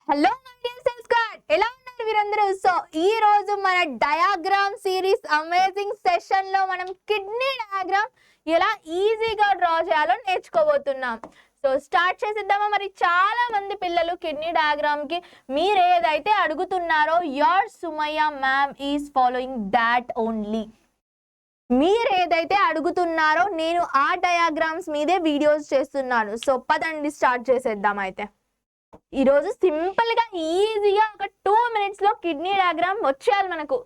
Hello my dear self squad, ఎలా ఉన్నారు మీరందరూ? సో ఈ రోజు మన డయాగ్రామ్ సిరీస్ అమేజింగ్ సెషన్ లో మనం కిడ్నీ డయాగ్రామ్ ఎలా ఈజీగా డ్రా చేయాలో నేర్చుకోబోతున్నాం. సో స్టార్ట్ చేసేద్దామా? మరి చాలా మంది పిల్లలు కిడ్నీ డయాగ్రామ్ కి మీరు ఏదైతే అడుగుతున్నారో your Sumayya ma'am is following that only. మీరు ఏదైతే అడుగుతున్నారో నేను ఆ డయాగ్రామ్స్ మీదే వీడియోస్ చేస్తున్నాను. సో పదండి స్టార్ట్ చేసేద్దాం. అయితే ఈరోజు సింపుల్గా ఈజీగా ఒక 2 minutesలో కిడ్నీ డయాగ్రామ్ వచ్చేయాలి. మనకు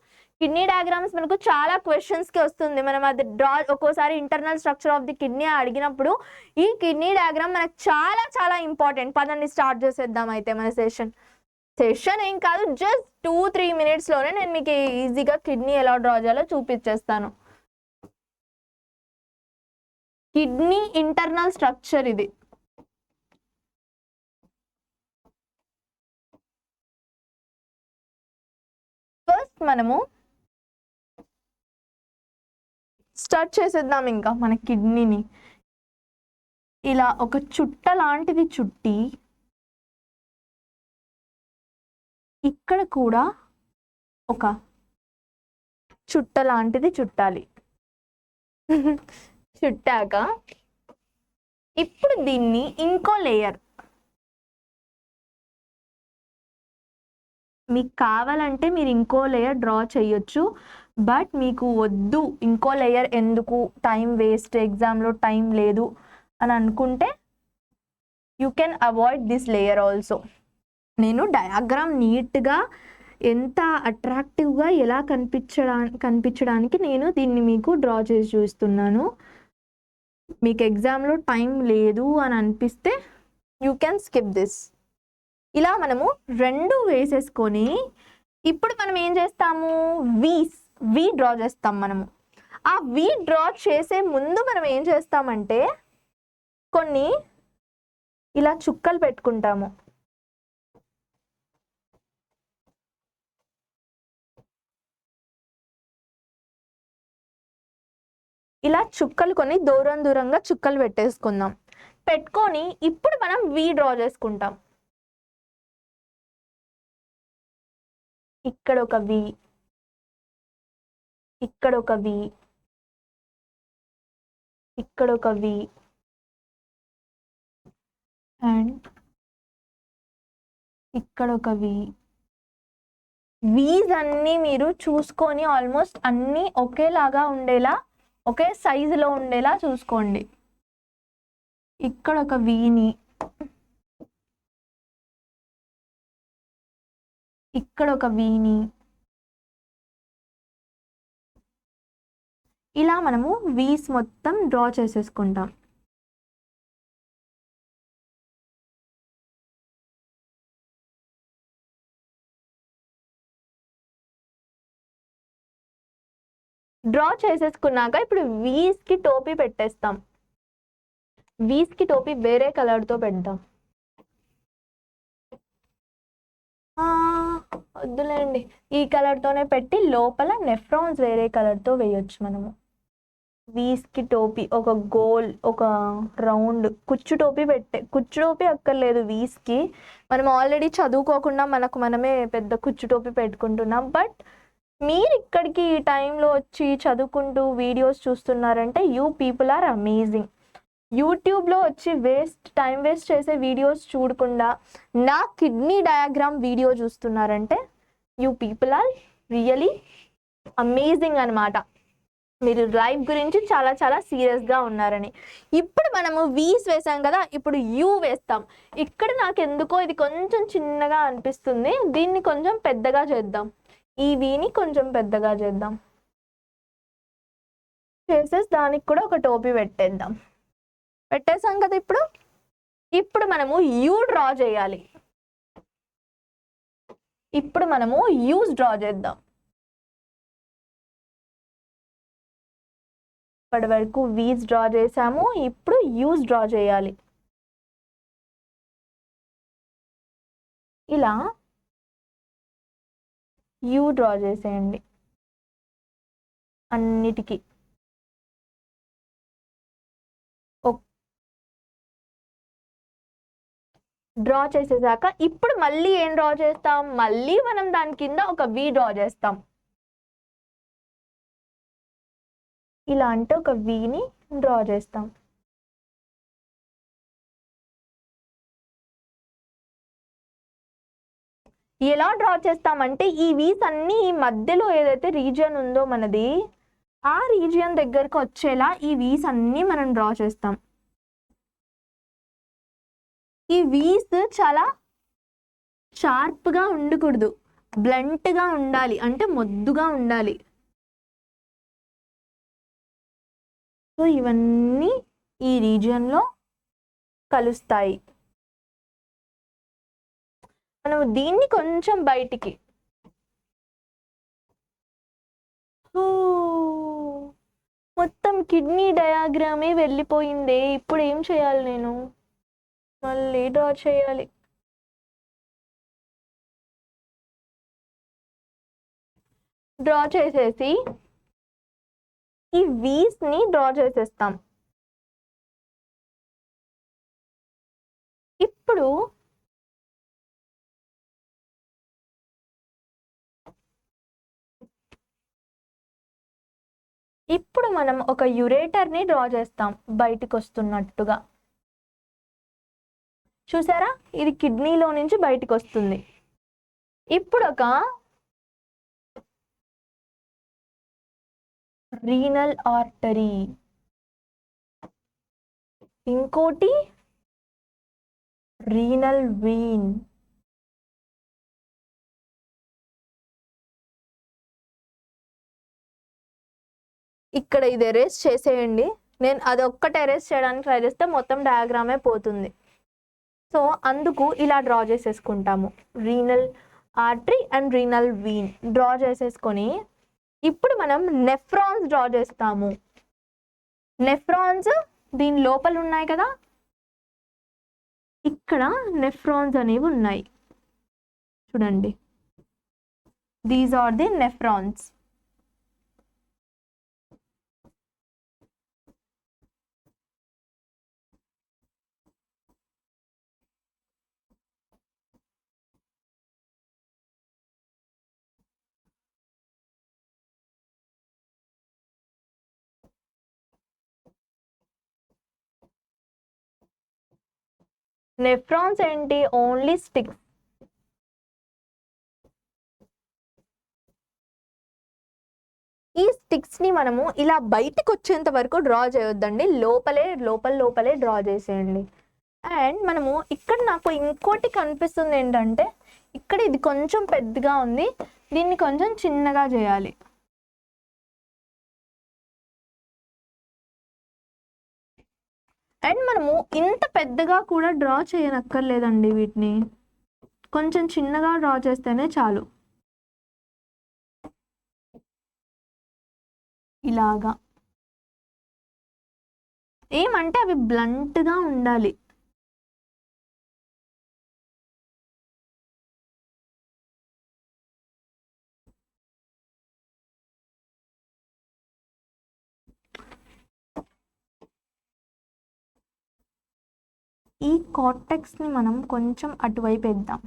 కిడ్నీ డయాగ్రామ్స్ మనకు చాలా క్వశ్చన్స్కి వస్తుంది. మనం అది డ్రా ఒక్కోసారి internal structure of the kidney అడిగినప్పుడు ఈ కిడ్నీ డయాగ్రామ్ మనకు చాలా చాలా ఇంపార్టెంట్. పదండి స్టార్ట్ చేసేద్దాం. అయితే మన సెషన్ ఏం కాదు, జస్ట్ 2-3 minutesలోనే నేను మీకు ఈజీగా కిడ్నీ ఎలా డ్రా చేయాలో చూపించేస్తాను. కిడ్నీ ఇంటర్నల్ స్ట్రక్చర్ ఇది. ఫస్ట్ మనము స్టార్ట్ చేసేద్దాం. ఇంకా మన కిడ్నీని ఇలా ఒక చుట్ట లాంటిది చుట్టి ఇక్కడ కూడా ఒక చుట్ట లాంటిది చుట్టాలి. చుట్టాక ఇప్పుడు దీన్ని ఇంకో లేయర్, మీకు కావాలంటే మీరు ఇంకో లేయర్ డ్రా చేయొచ్చు. బట్ మీకు వద్దు ఇంకో లేయర్ ఎందుకు, టైం వేస్ట్, ఎగ్జామ్లో టైం లేదు అని అనుకుంటే you can avoid this layer also. నేను డయాగ్రామ్ నీట్గా ఎంత అట్రాక్టివ్గా ఎలా కనిపించడానికి నేను దీన్ని మీకు డ్రా చేసి చూస్తున్నాను. మీకు ఎగ్జామ్లో టైం లేదు అని అనిపిస్తే యూ కెన్ స్కిప్ దిస్. ఇలా మనము రెండు వేసేసుకొని ఇప్పుడు మనం ఏం చేస్తాము, వి డ్రా చేస్తాం. మనము ఆ వి డ్రా చేసే ముందు మనం ఏం చేస్తామంటే కొన్ని ఇలా చుక్కలు పెట్టుకుంటాము. ఇలా చుక్కలు కొన్ని దూరంగా చుక్కలు పెట్టేసుకుందాం. పెట్టుకొని ఇప్పుడు మనం వి డ్రా చేసుకుంటాం. ఇక్కడ ఒక వి, ఇక్కడ ఒక వి, ఇక్కడ ఒక వి అండ్ ఇక్కడ ఒక వి. వీస్ అన్నీ మీరు చూసుకొని ఆల్మోస్ట్ అన్నీ ఒకేలాగా ఉండేలా, ఒకే సైజులో ఉండేలా చూసుకోండి. ఇక్కడ ఒక వీని, ఇక్కడ ఒక వీని, ఇలా మనము వీస్ మొత్తం డ్రా చేసేసుకుంటాం. డ్రా చేసేసుకున్నాక ఇప్పుడు వీస్కి టోపీ పెట్టేస్తాం. వీస్కి టోపీ వేరే కలర్తో పెడదాం. వద్దులేండి, ఈ కలర్తోనే పెట్టి లోపల నెఫ్రాన్స్ వేరే కలర్తో వేయొచ్చు. మనము వీస్కి టోపీ ఒక గోల్, ఒక రౌండ్ కుచ్చు టోపీ అక్కర్లేదు వీస్కి. మనం ఆల్రెడీ చదువుకోకుండా మనమే పెద్ద కుచ్చు టోపీ పెట్టుకుంటున్నాం. బట్ మీరు ఇక్కడికి ఈ టైంలో వచ్చి చదువుకుంటూ వీడియోస్ చూస్తున్నారంటే యూ పీపుల్ ఆర్ అమేజింగ్. యూట్యూబ్లో వచ్చి టైం వేస్ట్ చేసే వీడియోస్ చూడకుండా నా కిడ్నీ డయాగ్రామ్ వీడియో చూస్తున్నారంటే you people are really amazing అనమాట. మీరు లైఫ్ గురించి చాలా చాలా సీరియస్గా ఉన్నారని. ఇప్పుడు మనము వీస్ వేసాం కదా, ఇప్పుడు యూ వేస్తాం. ఇక్కడ నాకు ఎందుకో ఇది కొంచెం చిన్నగా అనిపిస్తుంది, దీన్ని కొంచెం పెద్దగా చేద్దాం. ఈ వీని కొంచెం పెద్దగా చేద్దాం. చేసేసి దానికి కూడా ఒక టోపీ పెట్టేసాం కదా. ఇప్పుడు మనము యూ డ్రా చేయాలి. ఇప్పుడు మనము యూస్ డ్రా చేద్దాం. ఇప్పటి వరకు వీస్ డ్రా చేసాము, ఇప్పుడు యూస్ డ్రా చేయాలి. ఇలా యూ డ్రా చేసేయండి అన్నిటికీ. డ్రా చేసేసాక ఇప్పుడు మళ్ళీ ఏం డ్రా చేస్తాం, మళ్ళీ మనం దాని కింద ఒక వి డ్రా చేస్తాం. ఇలా అంటే ఒక విని డ్రా చేస్తాం. ఎలా డ్రా చేస్తామంటే ఈ వీస్ అన్ని ఈ మధ్యలో ఏదైతే రీజియన్ ఉందో మనది, ఆ రీజియన్ దగ్గరకు వచ్చేలా ఈ వీస్ అన్ని మనం డ్రా చేస్తాం. ఈ వీస్ చాలా షార్ప్గా ఉండకూడదు, బ్లంట్గా ఉండాలి, అంటే మొద్దుగా ఉండాలి. సో ఇవన్నీ ఈ రీజియన్లో కలుస్తాయి. మనం దీన్ని కొంచెం బయటికి, మొత్తం కిడ్నీ డయాగ్రామే వెళ్ళిపోయిందే. ఇప్పుడు ఏం చేయాలి, నేను మళ్ళీ డ్రా చేయాలి. డ్రా చేసేసి ఈ వీస్ని డ్రా చేసేస్తాం. ఇప్పుడు మనం ఒక యురేటర్ని డ్రా చేస్తాం బయటికి వస్తున్నట్టుగా. చూసారా, ఇది కిడ్నీలో నుంచి బయటికి వస్తుంది. ఇప్పుడు ఒక రీనల్ ఆర్టరీ, ఇంకోటి రీనల్ వీన్, ఇక్కడ ఇది ఎరేస్ చేసేయండి. నేను అదొక్కటి ఎరేస్ చేయడానికి ట్రై చేస్తే మొత్తం డయాగ్రామే పోతుంది. సో అందుకు ఇలా డ్రా చేసేసుకుంటాము. Renal artery and renal vein draw చేసేసుకొని ఇప్పుడు మనం నెఫ్రాన్స్ డ్రా చేస్తాము. నెఫ్రాన్స్ దీని లోపల ఉన్నాయి కదా, ఇక్కడ నెఫ్రాన్స్ అనేవి ఉన్నాయి చూడండి. These are the nephrons. Nephrons ఏంటి, ఓన్లీ స్టిక్స్. ఈ స్టిక్స్ ని మనము ఇలా బయటికి వచ్చేంత వరకు డ్రా చేయొద్దండి, లోపలే డ్రా చేసేయండి. అండ్ మనము ఇక్కడ నాకు ఇంకోటి కనిపిస్తుంది ఏంటంటే, ఇక్కడ ఇది కొంచెం పెద్దగా ఉంది, దీన్ని కొంచెం చిన్నగా చేయాలి. అండ్ మనము ఇంత పెద్దగా కూడా డ్రా చేయనక్కర్లేదండి, వీటిని కొంచెం చిన్నగా డ్రా చేస్తేనే చాలు. ఇలాగా ఏమంటే అవి బ్లంట్గా ఉండాలి. ఈ కార్టెక్స్ని మనం కొంచెం అటువైపు వేద్దాం.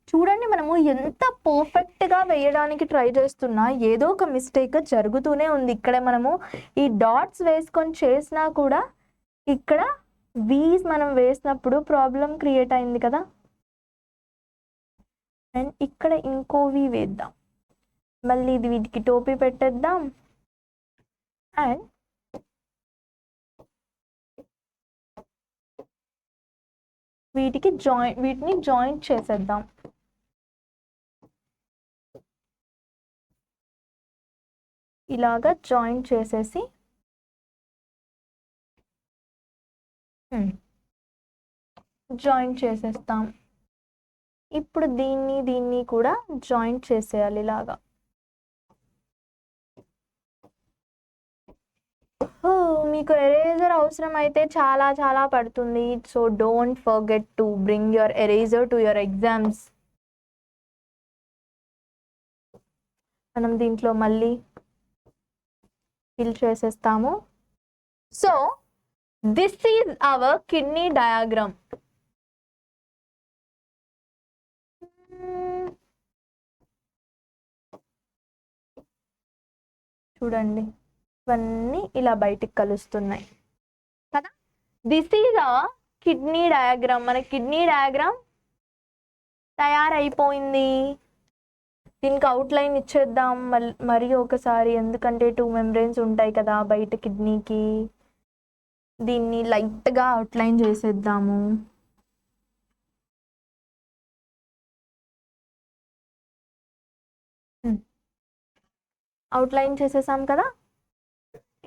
చూడండి, మనము ఎంత పర్ఫెక్ట్గా వేయడానికి ట్రై చేస్తున్నా ఏదో ఒక మిస్టేక్ జరుగుతూనే ఉంది. ఇక్కడ మనము ఈ డాట్స్ వేసుకొని చేసినా కూడా ఇక్కడ వీస్ మనం వేసినప్పుడు ప్రాబ్లం క్రియేట్ అయింది కదా. అండ్ ఇక్కడ ఇంకో వి వేద్దాం, మళ్ళీ ఇది వీటికి టోపీ పెట్టేద్దాం. అండ్ వీటిని జాయింట్ చేసేద్దాం. ఇలాగా జాయింట్ చేసేసి జాయింట్ చేసేస్తాం. ఇప్పుడు దీన్ని కూడా జాయింట్ చేసేయాలి ఇలాగా. మీకు ఎరేజర్ అవసరం అయితే చాలా చాలా పడుతుంది. So don't forget to bring your eraser to your exams. మనం దీంట్లో మళ్ళీ ఫిల్ చేసేస్తాము. So this is our kidney diagram. చూడండి, ఇవన్నీ ఇలా బయటికి కలుస్తున్నాయి కదా. This is our kidney diagram. మన కిడ్నీ డయాగ్రామ్ తయారైపోయింది. దీనికి అవుట్లైన్ ఇచ్చేద్దాం మరి ఒకసారి, ఎందుకంటే 2 మెంబ్రెయిన్స్ ఉంటాయి కదా బయట కిడ్నీకి. దీన్ని లైట్గా అవుట్లైన్ చేసేద్దాము. అవుట్లైన్ చేసేసాం కదా,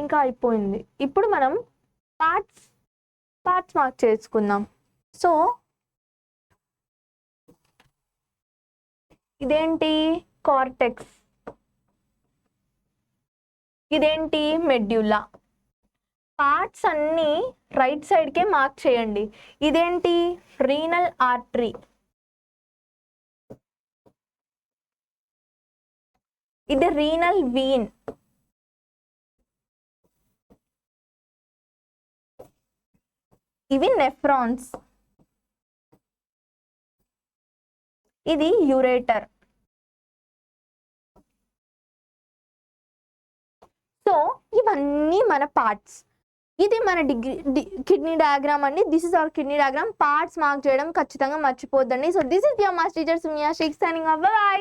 ఇంకా అయిపోయింది. ఇప్పుడు మనం పార్ట్స్ మార్క్ చేసుకుందాం. సో ఇదేంటి కార్టెక్స్, ఇదేంటి మెడ్యులా. పార్ట్స్ అన్నీ రైట్ సైడ్కే మార్క్ చేయండి. ఇదేంటి రీనల్ ఆర్టరీ, ఇది రీనల్ వీన్, ఇవి నెఫ్రాన్స్, ఇది యూరేటర్. సో ఇవన్నీ మన పార్ట్స్. ఇది మన కిడ్నీ డయాగ్రామ్ అండి. This is our kidney diagram. Parts mark చేయడం ఖచ్చితంగా మర్చిపోద్దండి. So this is your mass teacher Sumiya Shaikh signing off. By.